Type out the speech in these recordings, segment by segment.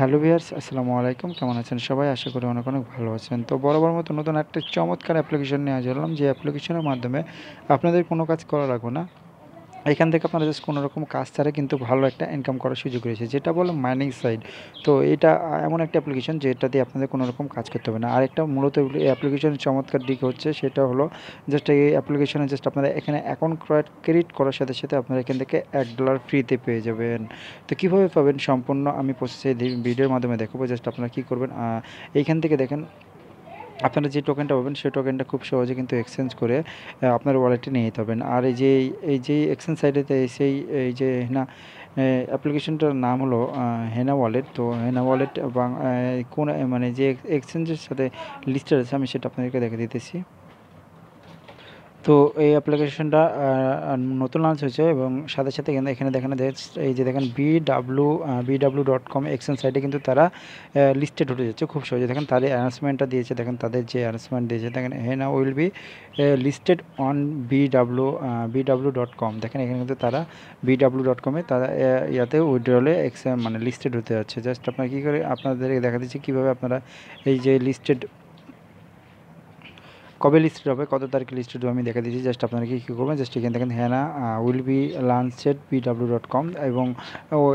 Hello viewers, আসসালামু আলাইকুম। কেমন আছেন সবাই? আশা করি অনেক ভালো আছেন। তো বরাবর মতো নতুন একটা চমৎকার অ্যাপ্লিকেশন নিয়ে হাজির হলাম, যে অ্যাপ্লিকেশনের মাধ্যমে আপনাদের কোনো কাজ করা লাগবে না। এখান থেকে আপনারা জাস্ট কোনো রকম কাজ ছাড়া কিন্তু ভালো একটা ইনকাম করার সুযোগ রয়েছে, যেটা বলে মাইনিং সাইট। তো এটা এমন একটা অ্যাপ্লিকেশন যেটা দিয়ে আপনাদের কোনো রকম কাজ করতে হবে না। আরেকটা মূলত এই অ্যাপ্লিকেশনের চমৎকার দিক হচ্ছে, সেটা হলো জাস্ট এই অ্যাপ্লিকেশনে জাস্ট আপনারা এখানে অ্যাকাউন্ট ক্রিয়েট করার সাথে সাথে আপনারা এখান থেকে $1 ফ্রিতে পেয়ে যাবেন। তো কীভাবে পাবেন সম্পূর্ণ আমি প্রসেস এই ভিডিওর মাধ্যমে দেখাবো। জাস্ট আপনারা কী করবেন, এইখান থেকে দেখেন আপনারা যে টোকেনটা পাবেন সেই টোকেনটা খুব সহজে কিন্তু এক্সচেঞ্জ করে আপনার ওয়ালেটে নিয়ে যেতে পারবেন। আর এই যে এক্সচেঞ্জ সাইটেতে এই যে হেনা অ্যাপ্লিকেশনটার নাম হলো হেনা ওয়ালেট। তো হেনা ওয়ালেট কোন মানে যে এক্সচেঞ্জের সাথে লিস্টেড আছে আমি সেটা আপনাদেরকে দেখে দিতেছি। তো এই অ্যাপ্লিকেশনটা নতুন লঞ্চ হয়েছে এবং সাথে সাথে কিন্তু এখানে দেখেন এই যে দেখেন BW.com এক্সচেঞ্জ সাইটে কিন্তু তারা লিস্টেড হতে যাচ্ছে খুব সহজে। দেখেন তাদের অ্যানাউন্সমেন্টটা দিয়েছে, দেখেন তাদের যে অ্যানাউন্সমেন্ট দিয়েছে, দেখেন হেনা will be listed on BW.com। দেখেন এখানে কিন্তু তারা BW.com-এ তারা ইয়াতে উইথড্রলে মানে লিস্টেড হতে যাচ্ছে। জাস্ট আপনারা কী করে আপনাদেরকে দেখা দিচ্ছি কীভাবে আপনারা এই যে লিস্টেড কবে লিস্টেড হবে, কত তারিখে লিস্টেড হবে আমি দেখা দিচ্ছি। জাস্ট আপনারা কী করবেন, জাস্ট এখানে দেখেন হেনা উইল বি লঞ্চড BW.com এবং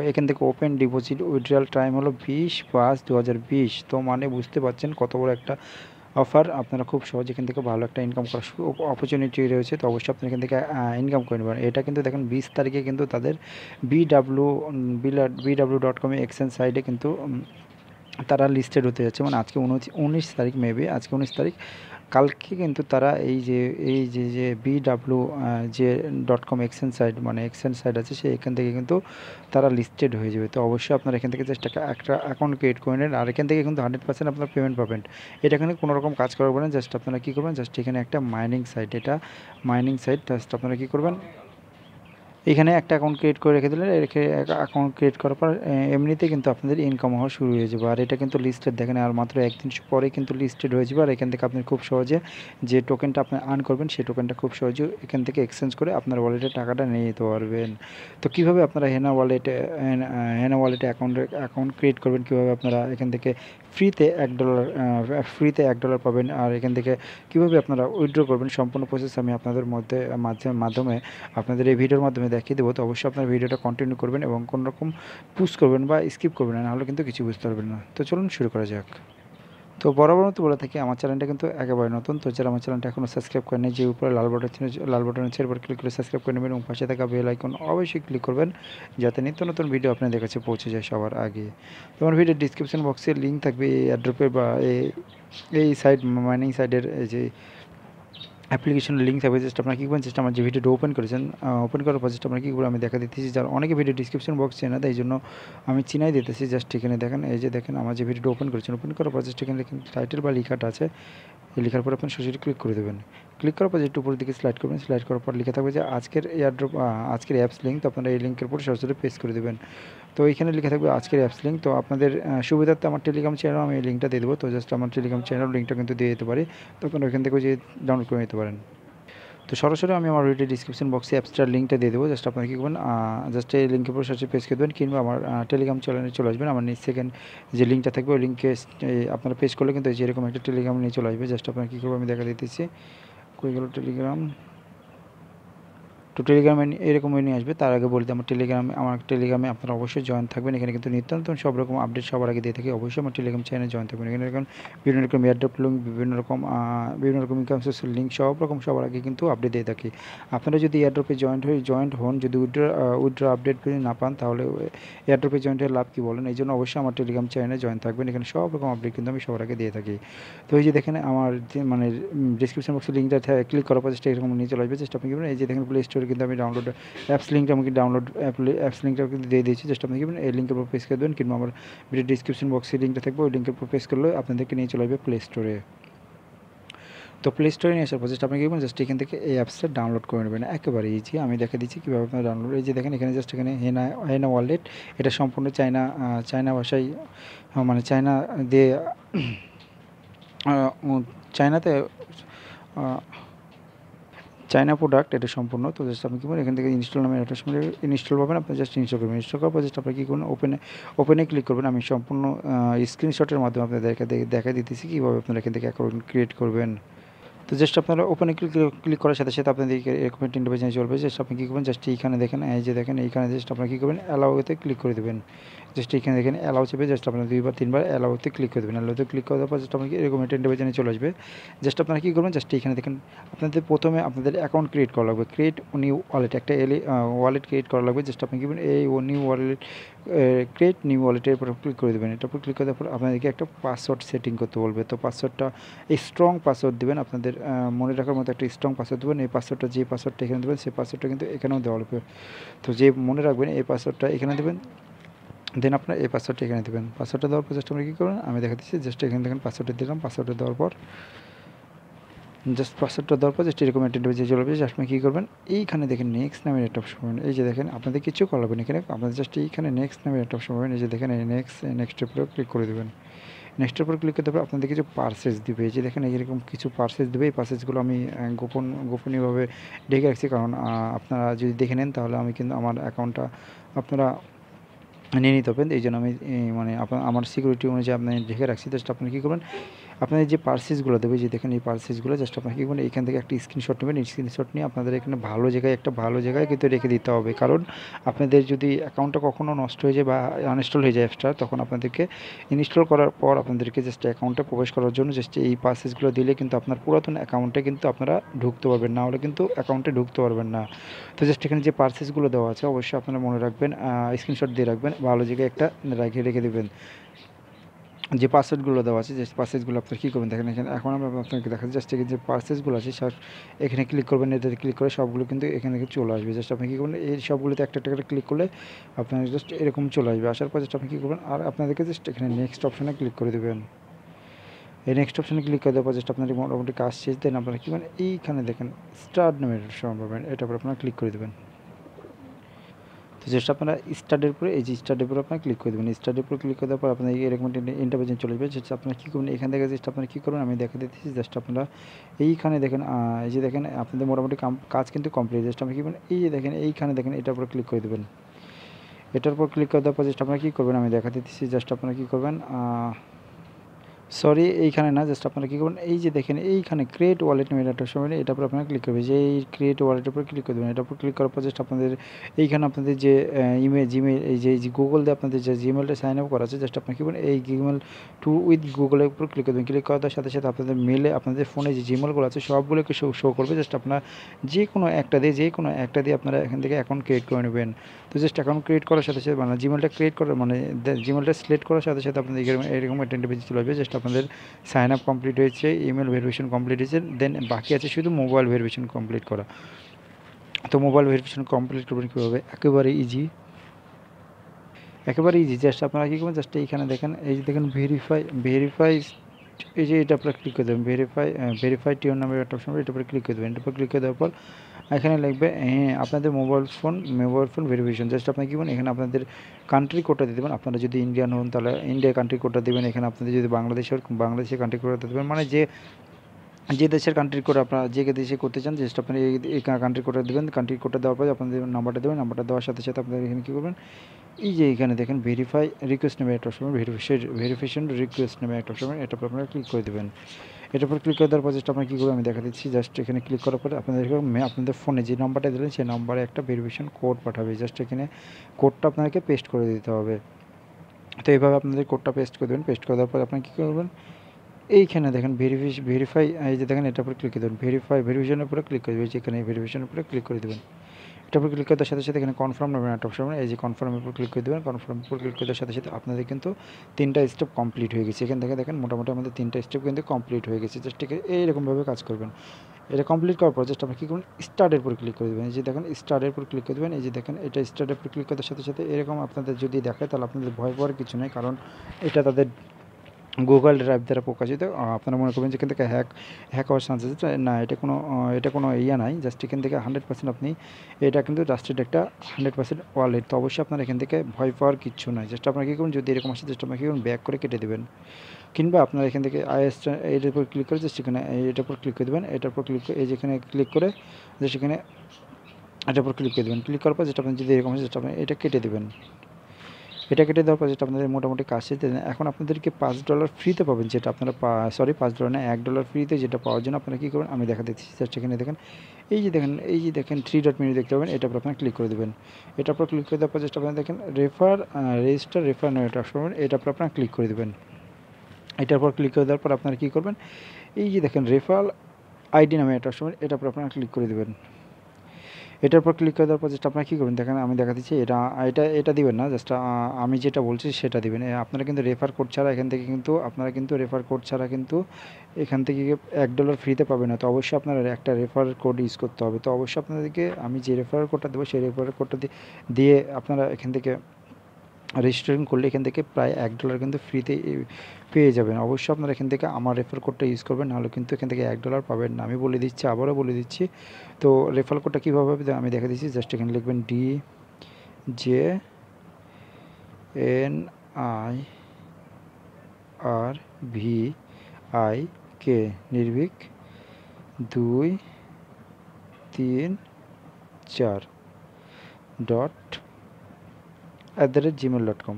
এখান থেকে ওপেন ডিপোজিট উইথড্রয়াল টাইম হলো 20/5/2020। তো মানে বুঝতে পারছেন কত বড় একটা অফার। আপনারা খুব সহজে এখান থেকে ভালো একটা ইনকাম করার অপরচুনিটি রয়েছে। তো অবশ্যই আপনি এখান থেকে ইনকাম করে নেবেন। এটা কিন্তু দেখেন 20 তারিখে কিন্তু তাদের BW.com এক্সচেঞ্জ সাইটে কিন্তু তারা লিস্টেড হতে যাচ্ছে। মানে আজকে 19 তারিখ, মেবি আজকে 19 তারিখ। কালকে কিন্তু তারা এই যে BW যে .com এক্সচেঞ্জ সাইট মানে এক্সচেঞ্জ সাইট আছে এখান থেকে কিন্তু তারা লিস্টেড হয়ে যাবে। তো অবশ্যই আপনারা এখান থেকে জাস্ট একটা অ্যাকাউন্ট ক্রিয়েট করে নেন, আর এখান থেকে কিন্তু 100% আপনার পেমেন্ট পাবেন। এটা এখানে কোনো রকম কাজ করবেন না। জাস্ট আপনারা কী করবেন, জাস্ট এখানে একটা মাইনিং সাইট, এটা মাইনিং সাইট। জাস্ট আপনারা কী করবেন, এখানে একটা অ্যাকাউন্ট ক্রিয়েট করে রেখে দিলেন। অ্যাকাউন্ট ক্রিয়েট করার পর এমনিতেই কিন্তু আপনাদের ইনকাম হওয়া শুরু হয়ে যাবে। আর এটা কিন্তু লিস্টেড দেখেন, আর মাত্র একদিন পরেই কিন্তু লিস্টেড হয়ে যাবে। আর এখান থেকে আপনি খুব সহজে যে টোকেনটা আপনি আর্ন করবেন সেই টোকেনটা খুব সহজে এখান থেকে এক্সচেঞ্জ করে আপনার ওয়ালেটে টাকাটা নিয়ে যেতে পারবেন। তো কীভাবে আপনারা হেনা ওয়ালেটে অ্যাকাউন্ট ক্রিয়েট করবেন, কীভাবে আপনারা এখান থেকে ফ্রিতে $1 পাবেন, আর এখান থেকে কীভাবে আপনারা উইথড্র করবেন সম্পূর্ণ প্রসেস আমি আপনাদের মাধ্যমে আপনাদের এই ভিডিওর মাধ্যমে দেখিয়ে দেবো। তো অবশ্যই আপনার ভিডিওটা কন্টিনিউ করবেন এবং কোনো রকম পুশ করবেন বা স্কিপ করবেন না, নাহলে কিন্তু কিছু বুঝতে পারবেন না। তো চলুন শুরু করা যাক। তো বরাবর মতো বলে থাকি আমার চ্যানেলটা কিন্তু একেবারে নতুন। তো যারা আমার চ্যানেলটা এখনও সাবস্ক্রাইব করেনি, যে উপরে লাল বাটনের চেয়ার ক্লিক করে সাবস্ক্রাইব করে নেবেন এবং পাশে থাকা বেল আইকন অবশ্যই ক্লিক করবেন, যাতে নিত্য নতুন ভিডিও আপনাদের কাছে পৌঁছে যায় সবার আগে। তো আমার ভিডিওর ডিসক্রিপশন বক্সে লিঙ্ক থাকবে এই অ্যাড্রপের বা এই সাইট মাইনিং সাইটের এই যে অ্যাপ্লিকেশনের লিঙ্ক থাকবে। জাস্ট আপনারা কী করবেন, জাস্ট আমার যে ভিডিওটা ওপেন করেছেন, ওপেন করার পর জাস্ট আপনারা কী করবেন আমি দেখা দিতেছি। যার অনেকে ভিডিও ডিসক্রিপশন বক্স চেনে না, এই জন্য আমি চিনাই দিতেছি। জাস্ট এখানে দেখেন, এই যে দেখেন আমার যে ভিডিওটা ওপেন করেছেন, ওপেন করার পর জাস্ট এখানে দেখেন টাইটেল বা লেখাটা আছে, এই লেখার পর আপনি সরাসরি ক্লিক করে দেবেন। ক্লিক করার পর একটু উপরের দিকে স্লাইড করবেন। স্লাইড করার পর লেখা থাকবে যে আজকের এয়ারড্রপ আজকের অ্যাপস লিঙ্ক। তো আপনারা এই লিঙ্কের উপর সরাসরি পেস্ট করে দেবেন। তো এইখানে লেখা থাকবে আজকের অ্যাপস লিঙ্ক। তো আপনাদের সুবিধার্থে আমার টেলিগ্রাম চ্যানেল আমি এই লিঙ্কটা দিয়ে দেবো। তো জাস্ট আমার টেলিগ্রাম চ্যানেল লিঙ্কটা কিন্তু দিয়ে দিতে পারি, তো আপনারা ওইখান থেকে যে ডাউনলোড করে নিতে পারেন। তো সরাসরি আমি আমার ভিডিও ডিসক্রিপশন বক্সে অ্যাপসটার লিঙ্কটা দিয়ে দেবো। জাস্ট আপনারা কী করবেন, জাস্ট এই লিঙ্কের উপর সরাসরি পেজ করে দেবেন, কিংবা আমার টেলিগ্রাম চ্যানেলে চলে আসবেন। আমার সেকেন্ড যে লিঙ্কটা থাকবে ওই লিঙ্কে আপনারা পেজ করলে কিন্তু এরকম একটা টেলিগ্রাম নিয়ে চলে আসবে। জাস্ট আপনারা কী করবো আমি দেখা দিতেছি, কই গেল টেলিগ্রাম। তো টেলিগ্রামে এরকমই নিয়ে আসবে। তার আগে বলতে আমার টেলিগ্রামে আপনারা অবশ্যই জয়েন থাকবেন। এখানে কিন্তু নিত্য নতুন সব রকম আপডেট সবার আগে দিয়ে থাকি। অবশ্যই আমার টেলিগ্রাম চ্যানেলে জয়েন থাকবেন। এখানে এখন বিভিন্ন রকম এয়ারড্রপ লিঙ্ক, বিভিন্ন রকম ইনকাম সোর্সের লিঙ্ক সবার আগে কিন্তু আপডেট দিয়ে থাকি। আপনারা যদি এয়ারড্রপে জয়েন্ট হন, যদি উইথড্র আপডেট যদি না পান, তাহলে এয়ারড্রপে জয়েন্ট হয়ে লাভ কী বলেন। এই জন্য অবশ্যই আমার টেলিগ্রাম চ্যানেলে জয়েন থাকবেন। এখানে সব রকম আপডেট কিন্তু আমি সবার আগে দিয়ে থাকি। তো এই যে দেখেন আমার যে মানে ডিসক্রিপশন বক্সের লিঙ্কটা ক্লিক করার পর জাস্ট এরকম নিয়ে চলে আসবে। জাস্ট আপনি কি এই যে দেখেন প্লে স্টোরে কিন্তু আমি ডাউনলোড অ্যাপস লিঙ্কটা অ্যাপস লিঙ্কটা কিন্তু দিয়ে দিয়েছি। জাস্ট আপনি কি এই লিঙ্কের উপর প্রেস করে দেবেন, কিংবা আমার ভিডিও ডিসক্রিপশন বক্সে লিঙ্কটা থাকবে ওই লিঙ্কের উপর প্রেস করলে আপনাদেরকে নিয়ে চলে আসবে প্লে স্টোরে। তো প্লে স্টোরে নিয়ে আসার পর জাস্ট আপনি কি করবেন, জাস্ট এখান থেকে এই অ্যাপসটা ডাউনলোড করে নেবেন। একেবারে ইজি, আমি দেখা দিচ্ছি কীভাবে আপনারা ডাউনলোড। এই যে দেখেন এখানে জাস্ট এখানে হেনা ওয়ালেট, এটা সম্পূর্ণ চায়না ভাষায়, মানে চায়না দিয়ে চায়নাতে চায়না প্রোডাক্ট এটা সম্পূর্ণ। তো জাস্ট আপনি কী করবেন, এখান থেকে ইনস্টল নামে একটা সময় ইনস্টল পাবেন, আপনি জাস্ট ইনস্টল করবেন। ইনস্টল করার পর জাস্ট আপনি কী করবেন, ওপেনে ক্লিক করবেন। আমি সম্পূর্ণ স্ক্রিনশটের মাধ্যমে আপনাদের দেখা দিতেছি কীভাবে আপনারা এখান থেকে অ্যাকাউন্ট ক্রিয়েট করবেন। তো জাস্ট আপনারা ওপেনে ক্লিক করার সাথে সাথে আপনাদের এরকম একটা ইন্টারফেস চলবে। জাস্ট আপনি কী করবেন, জাস্ট এইখানে দেখেন, এই যে দেখেন এইখানে জাস্ট আপনারা কী করবেন, অ্যালাউতে ক্লিক করে দেবেন। জাস্ট এইখানে দেখেন অ্যালাউ চেপে জাস্ট আপনারা 2 বার 3 বার অ্যালাউতে ক্লিক করে দেবেন। অ্যালাউতে ক্লিক করার পর জাস্ট আপনাকে এরকম একটা ইন্টারফেস চলে আসবে। জাস্ট আপনারা কী করবেন, জাস্ট এইখানে দেখেন আপনাদের প্রথমে আপনাদের অ্যাকাউন্ট ক্রিয়েট করা লাগবে। ক্রিয়েট নিউ ওয়ালেট, একটা ওয়ালেট ক্রিয়েট করা লাগবে। জাস্ট আপনি কী করবেন, এই নিউ ওয়ালেট ক্রিয়েট নিউ ওয়ালেটের উপর ক্লিক করে দেবেন। এটার উপর ক্লিক করার পর আপনাদেরকে একটা পাসওয়ার্ড সেটিং করতে বলবে। তো পাসওয়ার্ডটা স্ট্রং পাসওয়ার্ড দেবেন, আপনাদের মনে রাখার মতো একটা স্ট্রং পাসওয়ার্ড দেবেন। এই পাসওয়ার্ডটা, যে পাসওয়ার্ডটা এখানে দেবেন সেই পাসওয়ার্ডটা কিন্তু এখানেও দেওয়া লাগবে। তো যে মনে রাখবেন এই পাসওয়ার্ডটা এখানে দেবেন, দেন আপনার এই পাসওয়ার্ডটা এখানে দেবেন। পাসওয়ার্ডটা দেওয়ার পর জাস্ট আমরা কী করবেন, আমি দেখা দিচ্ছি জাস্ট এখানে দেখেন পাসওয়ার্ডটা দিলাম। পাসওয়ার্ডটা দেওয়ার পর জাস্ট এরকম একটা ইন্টারফেস চলে আসবে। জাস্ট আপনি কী করবেন, এইখানে দেখেন নেক্সট নামের একটা অপশন পাবেন। এই যে দেখেন আপনাদের কিছু করা লাগবে না, এখানে আপনাদের জাস্ট এইখানে নেক্সট নামের একটা অপশন পাবেন। এই যে দেখেন এই নেক্সটের উপরে ক্লিক করে দেবেন। নেক্সটের উপর ক্লিক করতে হবে, আপনাদের কিছু পার্সেস দিবে। এই যে দেখেন এরকম কিছু পার্সেস দেবে। এই পার্সেসগুলো আমি গোপনীয়ভাবে ঢেকে রাখছি, কারণ আপনারা যদি দেখে নেন তাহলে আমি কিন্তু আমার অ্যাকাউন্টটা আপনারা নিয়ে নিতে পারবেন। এই জন্য আমি মানে আমার সিকিউরিটি অনুযায়ী আপনি ঢেকে রাখছি। জাস্ট আপনি কী করবেন, আপনাদের যে পার্সেসগুলো দেবে, যে দেখেন এই পার্সেসগুলো জাস্ট আপনাকে কী করবেন, এইখান থেকে একটা স্ক্রিনশট নেবেন। এই স্ক্রিনশট নিয়ে আপনাদের এখানে একটা ভালো জায়গায় কিন্তু রেখে দিতে হবে। কারণ আপনাদের যদি অ্যাকাউন্টটা কখনও নষ্ট হয়ে যায় বা আনইনস্টল হয়ে যায় অ্যাপসটা, তখন আপনাদেরকে ইনস্টল করার পর আপনাদেরকে জাস্ট অ্যাকাউন্টে প্রবেশ করার জন্য জাস্ট এই পার্সেসগুলো দিলে কিন্তু আপনার পুরাতন অ্যাকাউন্টে কিন্তু আপনারা ঢুকতে পারবেন, না হলে কিন্তু অ্যাকাউন্টে ঢুকতে পারবেন না। তো জাস্ট এখানে যে পার্সেসগুলো দেওয়া আছে অবশ্যই আপনারা মনে রাখবেন, স্ক্রিনশট দিয়ে রাখবেন, ভালো জায়গায় একটা রেখে দেবেন। যে পাসওয়ার্ডগুলো দেওয়া আছে, যে পাসওয়ার্ডগুলো আপনারা কী করবেন দেখেন, এখানে এখন আমরা আপনাকে দেখাচ্ছি। জাস্ট এখানে যে পাসওয়ার্ডগুলো আছে সব এখানে ক্লিক করবেন। এটাতে ক্লিক করে সবগুলো কিন্তু এখানে থেকে চলে আসবে। জাস্ট আপনি কী করবেন, এই সবগুলোতে একটা একটা করে ক্লিক করলে আপনার জাস্ট এরকম চলে আসবে। আসার পর জাস্ট আপনি কী করবেন, আর আপনাদেরকে জাস্ট এখানে নেক্সট অপশানে ক্লিক করে দেবেন। এই নেক্সট অপশানে ক্লিক করে দেওয়ার পর জাস্ট আপনার মোটামুটি কাজ শেষ। দেন আপনারা কী করবেন, এইখানে দেখেন স্টার্ট নামের অপশন পাবেন, এটার উপর আপনারা ক্লিক করে দেবেন। তো জাস্ট আপনারা স্টার্টের উপরে, এই যে স্টার্টের উপরে আপনারা ক্লিক করে দেবেন। স্টার্টের উপরে ক্লিক করে দেওয়ার পর আপনার এরকম ইন্টারভিউ চলে যাবে। জাস্ট আপনারা কী করবেন, এখান থেকে জাস্ট আপনারা কী করবেন আমি দেখা দিতেছি। জাস্ট আপনারা এইখানে দেখেন, এই যে দেখেন আপনাদের মোটামুটি কাজ কিন্তু কমপ্লিট। জাস্ট আপনি কী করবেন, এই যে দেখেন এইখানে দেখেন এটার উপরে ক্লিক করে দেবেন। এটার উপর ক্লিক করে দেওয়ার পর জাস্ট আপনারা কী করবেন আমি দেখা দিতেছি। জাস্ট আপনারা কী করবেন, সরি এইখানে না, জাস্ট আপনারা কী করবেন, এই যে দেখেন এইখানে ক্রিয়েট ওয়ালেট নামের একটা সময় এটার উপর আপনারা ক্লিক করবেন। যে এই ক্রিয়েট ওয়ালেটের উপর ক্লিক করে দেবেন। এটার উপর ক্লিক করার পর জাস্ট আপনাদের এইখানে আপনাদের যে জিমেল, এই যে গুগল দিয়ে আপনাদের যে জিমেলটা সাইন আপ করা আছে, জাস্ট আপনারা কী করবেন, এই জিমেল টু উইথ গুগলের উপর ক্লিক করবেন। ক্লিক করার সাথে সাথে আপনাদের মেলে আপনাদের ফোনে যে জিমেলগুলো আছে সবগুলোকে শো করবে। জাস্ট আপনারা যে কোনো একটা দিয়ে আপনারা এখান থেকে অ্যাকাউন্ট ক্রিয়েট করে নেবেন। তো জাস্ট অ্যাকাউন্ট ক্রিয়েট করার সাথে সাথে মানে জিমেলটা ক্রিয়েট করার মানে জিমেলটা সিলেক্ট করার সাথে সাথে আপনাদের এরকম একটা ইন্টারফেস চলে আসবে। জাস্ট আপনাদের সাইন আপ কমপ্লিট হয়েছে, ইমেল ভেরিফিকেশন কমপ্লিট হয়েছে, দেন বাকি আছে শুধু মোবাইল ভেরিফিকেশন কমপ্লিট করা। তো মোবাইল ভেরিফিকেশন কমপ্লিট করবেন কীভাবে, একেবারে ইজি। জাস্ট আপনারা কী করবেন, জাস্ট এইখানে দেখেন, এই যে দেখেন ভেরিফাই, এই যে এটা আপনারা ক্লিক করে দেবেন। ভেরিফাই টিওর নামের একটা অপশন, এটার উপরে ক্লিক করে দেবেন। এটার উপর ক্লিক করে দেওয়ার পর এখানে লিখবে হ্যাঁ আপনাদের মোবাইল ফোন ভেরিফিকেশন। জাস্ট আপনি কী করবেন, এখানে আপনাদের কান্ট্রি কোডটা দিয়ে দেবেন। আপনারা যদি ইন্ডিয়ান হন তাহলে ইন্ডিয়ার কান্ট্রি কোডটা দেবেন। এখানে আপনাদের যদি বাংলাদেশের কান্ট্রি কোডটা দেবেন, মানে যে দেশের কান্ট্রি কোড আপনারা যে দেশে করতে চান, জাস্ট আপনি এই কান্ট্রি কোডটা দেবেন। কান্ট্রি কোডটা দেওয়ার পরে আপনাদের নাম্বারটা দেবেন। নাম্বারটা দেওয়ার সাথে সাথে আপনারা এখানে কী করবেন, এই যে এখানে দেখেন ভেরিফাই রিকোয়েস্ট নেবে একটা অপশন, ভেরিফিকেশন রিকোয়েস্ট নেবে একটা অপশন, এটার উপর আপনারা ক্লিক করে দেবেন। এটার উপর ক্লিক করে দেওয়ার পর জাস্ট আপনারা কী করবেন আমি দেখা দিচ্ছি। জাস্ট এখানে ক্লিক করার পরে আপনাদের ফোনে যে নাম্বারটা দিলেন সেই নাম্বারে একটা ভেরিফিকেশন কোড পাঠাবে। জাস্ট এখানে কোডটা আপনাকে পেস্ট করে দিতে হবে। তো এইভাবে আপনাদের কোডটা পেস্ট করে দেবেন। পেস্ট করে দেওয়ার পর আপনি কী করবেন, এইখানে দেখেন ভেরিফাই, এই যে দেখেন এটার উপরে ক্লিক করে দেবেন। ভেরিফিকেশনের উপরে ক্লিক করে দেবেন। যেখানে ভেরিফিকেশনের উপরে ক্লিক করে দেবেন। এটার উপর ক্লিক করার সাথে সাথে এখানে কনফার্ম নেবেন একটা অপশন, এই যে কনফার্মের উপর ক্লিক করে দেবেন। কনফার্মের উপর ক্লিক করার সাথে সাথে আপনাদের কিন্তু 3টা স্টেপ কমপ্লিট হয়ে গেছে। এখান থেকে দেখেন মোটামুটি আমাদের 3টা স্টেপ কিন্তু কমপ্লিট হয়ে গেছে। জাস্ট এইরকমভাবে কাজ করবেন। এটা কমপ্লিট করার পর জাস্ট আপনি কী করবেন, স্টার্টের উপর ক্লিক করে দেবেন। এই যে দেখেন স্টার্টের উপর ক্লিক করে দেবেন। এই যে দেখেন এটা স্টার্টের উপর ক্লিক করার সাথে সাথে এরকম আপনাদের যদি দেখায় তাহলে আপনাদের ভয় পাওয়ার কিছু নেই, কারণ এটা তাদের গুগল ড্রাইভ দ্বারা প্রকাশিত। আপনারা মনে করবেন যে এখান থেকে হ্যাক হওয়ার চান্সেস না, এটা কোনো ইয়া নাই, জাস্ট এখান থেকে 100% আপনি, এটা কিন্তু ট্রাস্টেড একটা 100% ওয়ালেট। তো অবশ্যই আপনার এখান থেকে ভয় পাওয়ার কিচ্ছু নাই। জাস্ট আপনার কী করুন, যদি এরকম আসে জাস্ট আপনার কী করুন, ব্যাক করে কেটে দেবেন, কিংবা আপনার এখান থেকে এটার উপর ক্লিক করে জাস্ট এখানে এটার উপর ক্লিক করে দেবেন, এটার উপর ক্লিক করে এই যেখানে ক্লিক করে জাস্ট এখানে এটার উপর ক্লিক করে দেবেন। ক্লিক করার পর যেটা আপনি যদি এরকম আসে জাস্ট আপনি এটা কেটে দেবেন। এটা কেটে দেওয়ার পর যেটা আপনাদের মোটামুটি কাজ শেষে এখন আপনাদেরকে $5 ফ্রিতে পাবেন, যেটা আপনারা $5 না, $1 ফ্রিতে, যেটা পাওয়ার জন্য আপনারা কী করবেন আমি দেখা দিচ্ছি। জাস্ট এখানে দেখেন, এই যে দেখেন 3 ডট মেনু দেখতে পাবেন, এটার উপর আপনারা ক্লিক করে দেবেন। এটার উপর ক্লিক করে দেওয়ার পর জাস্ট আপনারা দেখেন রেফার নেট অপশন, এটার উপর আপনারা ক্লিক করে দেবেন। এটার উপর ক্লিক করে দেওয়ার পর আপনারা কী করবেন, এই যে দেখেন রেফারেল আইডি নামে একটা অপশন, এটার উপর আপনারা ক্লিক করে দেবেন। এটার উপর ক্লিক করে দেওয়ার পর জাস্ট আপনারা কী করবেন দেখেন, আমি দেখা দিচ্ছি, এটা দিবেন না, জাস্ট আমি যেটা বলছি সেটা দিবেন। আপনারা কিন্তু রেফার কোড ছাড়া এখান থেকে কিন্তু আপনারা কিন্তু রেফার কোড ছাড়া কিন্তু এখান থেকে $1 ফ্রিতে পাবেন না। তো অবশ্যই আপনারা একটা রেফার কোড ইউজ করতে হবে। তো অবশ্যই আপনাদেরকে আমি যে রেফার কোডটা দেবো সেই রেফার কোডটা দিয়ে আপনারা এখান থেকে রেজিস্ট্রেশন করলে এখান থেকে প্রায় $1 কিন্তু ফ্রিতে পেয়ে যাবেন। অবশ্যই আপনারা এখান থেকে আমার রেফার কোডটা ইউজ করবেন, নাহলে কিন্তু এখান থেকে $1 পাবেন না। আমি বলে দিচ্ছি, আবারও বলে দিচ্ছি। তো রেফার কোডটা কীভাবে হবে আমি দেখে দিচ্ছি। জাস্ট এখানে লিখবেন DJNIRVIK নির্ভীক 234 @gmail.com।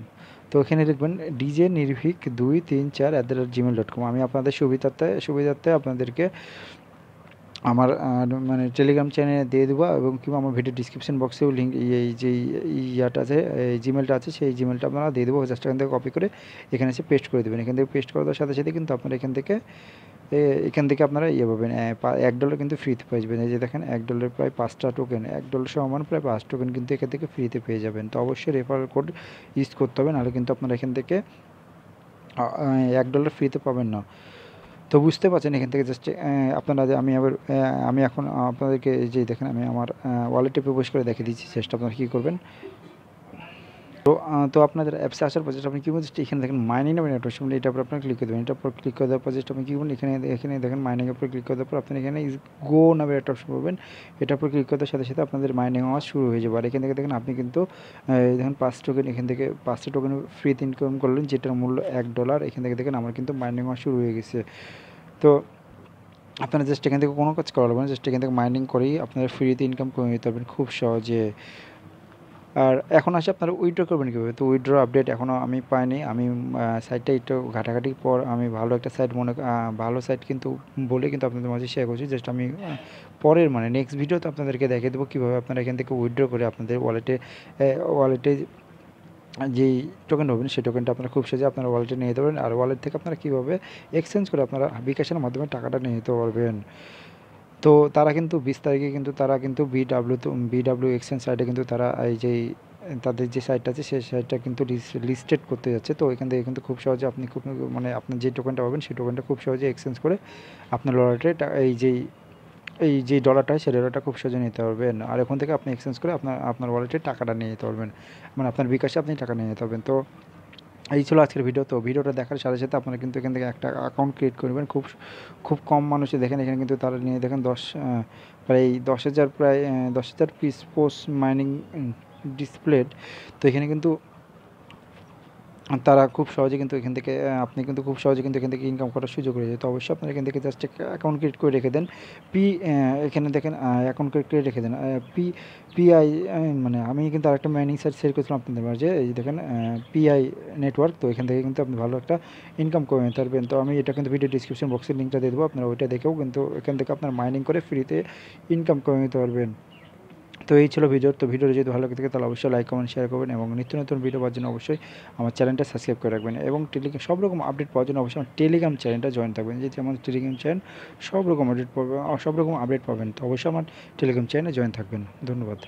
তো এখানে লিখবেন djnirvik234 আমি আপনাদের সুবিধার্থে আপনাদেরকে আমার মানে টেলিগ্রাম চ্যানেলে দিয়ে দেবো, এবং কিংবা আমার ভিডিও ডিসক্রিপশন বক্সেও লিঙ্ক, এই যে ইয়াটা আছে, এই জিমেলটা আছে, সেই জিমেলটা আপনারা দিয়ে দেবো। জাস্ট এখান থেকে কপি করে এখানে এসে পেস্ট করে দেবেন। এখান থেকে পেস্ট করে দেওয়ার সাথে সাথে কিন্তু আপনারা এখান থেকে আপনারা পাবেন, $1 কিন্তু ফ্রিতে পেয়ে যাবেন। এই যে দেখেন $1 প্রায় 5টা টোকেন, $1 সমান প্রায় 5 টোকেন কিন্তু এখান থেকে ফ্রিতে পেয়ে যাবেন। তো অবশ্যই রেফারেল কোড ইউজ করতে হবে, নাহলে কিন্তু আপনারা এখান থেকে $1 ফ্রিতে পাবেন না। তো বুঝতে পারছেন এখান থেকে জাস্ট আপনারা আমি এখন আপনাদেরকে এই যে দেখেন, আমি আমার ওয়ালেটে প্রবেশ করে দেখে দিচ্ছি। জাস্ট আপনারা কী করবেন, তো আপনাদের অ্যাপসে আসার পর আপনি কী বলছেন, এখানে দেখেন মাইনিং নামের একটা অপশন, এটার উপর আপনার ক্লিক করে দেবেন। এটার উপর ক্লিক করে দেওয়ার পর জাস্ট আপনি কী করবেন, এখানে দেখেন মাইনিংয়ের উপর ক্লিক করে দেওয়ার পর আপনি এখানে গো নামের একটা অপশন পাবেন। এটার উপর ক্লিক করে দেওয়ার সাথে সাথে আপনাদের মাইনিং হওয়া শুরু হয়ে যাবে। আর এখান থেকে দেখেন আপনি কিন্তু দেখেন 5 টোকেন, এখান থেকে 5টা টোকেন ফ্রিতে ইনকাম করলেন, যেটার মূল্য $1। এখান থেকে দেখেন আমার কিন্তু মাইনিং হওয়া শুরু হয়ে গেছে। তো আপনারা জাস্ট এখান থেকে কোনো কাজ করা লাগবে না, জাস্ট এখান থেকে মাইনিং করেই আপনারা ফ্রিতে ইনকাম করে নিতে পারবেন খুব সহজে। আর এখন আসে আপনারা উইথড্র করবেন কীভাবে। তো উইথড্র আপডেট এখনও আমি পাইনি। আমি সাইটটা একটু ঘাটাঘাটির পর আমি ভালো একটা সাইট ভালো সাইট কিন্তু বলে কিন্তু আপনাদের মাঝে শেয়ার করছি। জাস্ট আমি পরের মানে নেক্সট ভিডিওতে আপনাদেরকে দেখিয়ে দেবো কীভাবে আপনারা এখান থেকে উইথড্র করে আপনাদের ওয়ালেটে যেই টোকেন পাবেন সেই টোকেনটা আপনারা খুব সহজে আপনারা ওয়ালেটে নিয়ে যেতে পারবেন। আর ওয়ালেট থেকে আপনারা কীভাবে এক্সচেঞ্জ করে আপনারা বিকাশের মাধ্যমে টাকাটা নিয়ে যেতে পারবেন। তো তারা কিন্তু 20 তারিখে কিন্তু তারা কিন্তু বিডাব্লিউ এক্সচেঞ্জ সাইটে কিন্তু তারা এই যেই তাদের যে সাইটটা আছে সেই সাইটটা কিন্তু লিস্টেড করতে যাচ্ছে। তো এখান থেকে কিন্তু খুব সহজে আপনি মানে আপনার যে টোকেনটা পাবেন সেই টোকেনটা খুব সহজে এক্সচেঞ্জ করে আপনার ওয়ালেটে এই যে ডলারটা হয় সেই ডলারটা খুব সহজে নিতে পারবেন। আর এখন থেকে আপনি এক্সচেঞ্জ করে আপনার ওয়ালেটে টাকাটা নিয়ে যেতে পারবেন, মানে আপনার বিকাশে আপনি টাকা নিয়ে যেতে পারবেন। তো এই ছিল আজকের ভিডিও। তো ভিডিওটা দেখার সাথে সাথে আপনারা কিন্তু এখান থেকে একটা অ্যাকাউন্ট ক্রিয়েট করবেন। খুব কম মানুষই দেখেন, এখানে কিন্তু তারা নিয়ে দেখেন প্রায় 10,000 পিস পোস্ট মাইনিং ডিসপ্লেড। তো এখানে কিন্তু তারা খুব সহজে কিন্তু এখান থেকে আপনি কিন্তু খুব সহজে কিন্তু এখান থেকে ইনকাম করার সুযোগ রয়েছে। তো অবশ্যই আপনারা এখান থেকে জাস্ট অ্যাকাউন্ট ক্রিয়েট করে রেখে দেন। এখানে দেখেন অ্যাকাউন্ট ক্রিয়েট করে রেখে দেন। পিআই মানে আমি কিন্তু আরেকটা মাইনিং সাইট শেয়ার করেছিলাম আপনাদের মাঝে, এই দেখেন পিআই নেটওয়ার্ক। তো এখান থেকে কিন্তু আপনি ভালো একটা ইনকাম করে নিতে পারবেন। তো আমি এটা কিন্তু ভিডিও ডিসক্রিপশন বক্সের লিঙ্কটা দিয়ে দেবো, আপনারা ওইটা দেখেও কিন্তু এখান থেকে আপনার মাইনিং করে ফ্রিতে ইনকাম করে নিতে পারবেন। তো এই ছিল ভিডিও। তো ভিডিওটা যদি ভালো লাগে থাকে তাহলে অবশ্যই লাইক কমেন্ট শেয়ার করবেন, এবং নিত্য নতুন ভিডিও পাওয়ার জন্য অবশ্যই আমার চ্যানেলটা সাবস্ক্রাইব করে রাখবেন, এবং সব রকম আপডেট পাওয়ার জন্য অবশ্যই আমার টেলিগ্রাম চ্যানেলটা জয়েন থাকবেন। যেহেতু আমার টেলিগ্রাম চ্যানেল সব রকম আপডেট পাবেন, তো অবশ্যই আমার টেলিগ্রাম চ্যানেলে জয়েন থাকবেন। ধন্যবাদ।